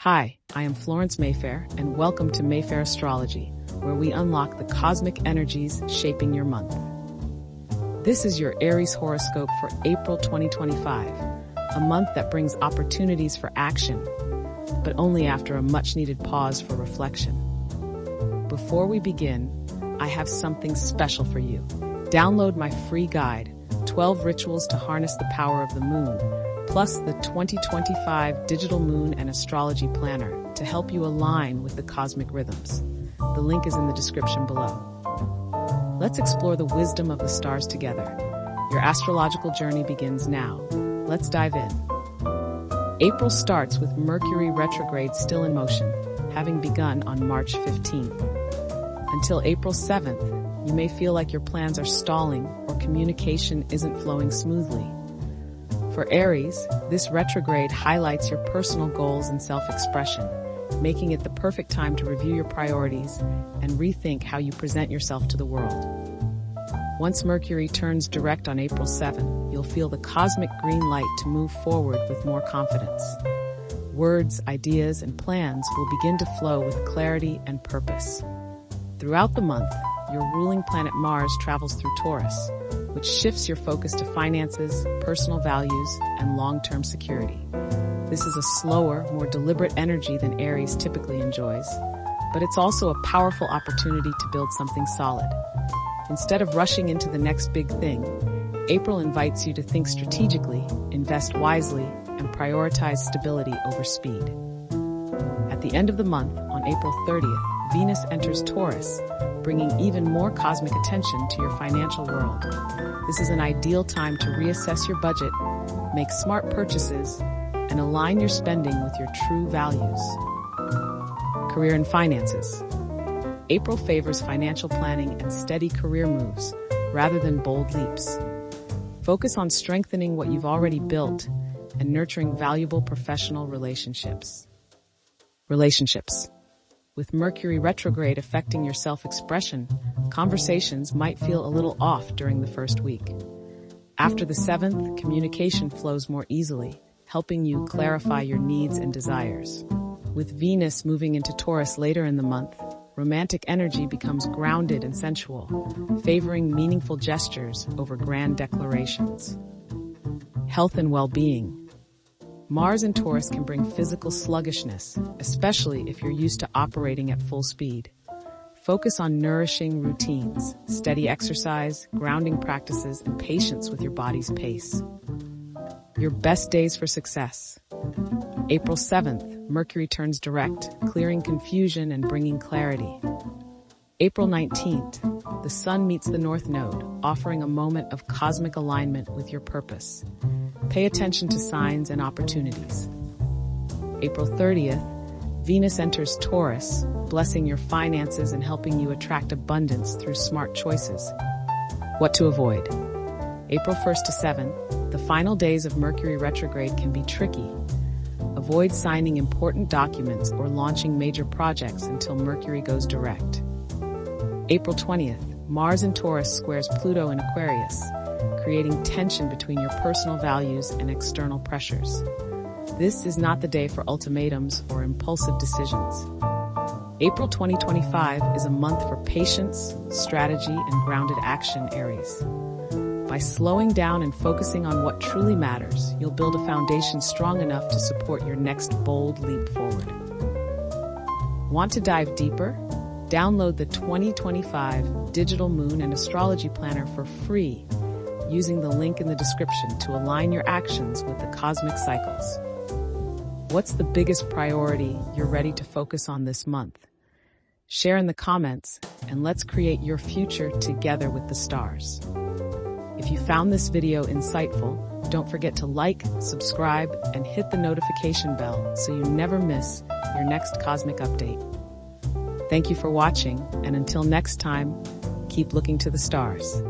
Hi, I am Florence Mayfair, and welcome to Mayfair Astrology, where we unlock the cosmic energies shaping your month. This is your Aries horoscope for April 2025, a month that brings opportunities for action, but only after a much-needed pause for reflection. Before we begin, I have something special for you. Download my free guide, 12 Rituals to Harness the Power of the Moon, plus the 2025 Digital Moon and Astrology Planner to help you align with the cosmic rhythms. The link is in the description below. Let's explore the wisdom of the stars together. Your astrological journey begins now. Let's dive in. April starts with Mercury retrograde still in motion, having begun on March 15th. Until April 7th, you may feel like your plans are stalling or communication isn't flowing smoothly. For Aries, this retrograde highlights your personal goals and self-expression, making it the perfect time to review your priorities and rethink how you present yourself to the world. Once Mercury turns direct on April 7, you'll feel the cosmic green light to move forward with more confidence. Words, ideas, and plans will begin to flow with clarity and purpose. Throughout the month, your ruling planet Mars travels through Taurus, which shifts your focus to finances, personal values, and long-term security. This is a slower, more deliberate energy than Aries typically enjoys, but it's also a powerful opportunity to build something solid. Instead of rushing into the next big thing, April invites you to think strategically, invest wisely, and prioritize stability over speed. At the end of the month, on April 30th, Venus enters Taurus, bringing even more cosmic attention to your financial world. This is an ideal time to reassess your budget, make smart purchases, and align your spending with your true values. Career and finances. April favors financial planning and steady career moves, rather than bold leaps. Focus on strengthening what you've already built and nurturing valuable professional relationships. With Mercury retrograde affecting your self-expression, conversations might feel a little off during the first week. After the 7th, communication flows more easily, helping you clarify your needs and desires. With Venus moving into Taurus later in the month, romantic energy becomes grounded and sensual, favoring meaningful gestures over grand declarations. Health and well-being. Mars in Taurus can bring physical sluggishness, especially if you're used to operating at full speed. Focus on nourishing routines, steady exercise, grounding practices, and patience with your body's pace. Your best days for success. April 7th, Mercury turns direct, clearing confusion and bringing clarity. April 19th, the Sun meets the North Node, offering a moment of cosmic alignment with your purpose. Pay attention to signs and opportunities. April 30th, Venus enters Taurus, blessing your finances and helping you attract abundance through smart choices. What to avoid? April 1st to 7th, the final days of Mercury retrograde can be tricky. Avoid signing important documents or launching major projects until Mercury goes direct. April 20th, Mars in Taurus squares Pluto in Aquarius, creating tension between your personal values and external pressures. This is not the day for ultimatums or impulsive decisions. April 2025 is a month for patience, strategy, and grounded action, Aries. By slowing down and focusing on what truly matters, you'll build a foundation strong enough to support your next bold leap forward. Want to dive deeper? Download the 2025 Digital Moon and Astrology Planner for free, using the link in the description to align your actions with the cosmic cycles. What's the biggest priority you're ready to focus on this month? Share in the comments, and let's create your future together with the stars. If you found this video insightful, don't forget to like, subscribe, and hit the notification bell so you never miss your next cosmic update. Thank you for watching, and until next time, keep looking to the stars.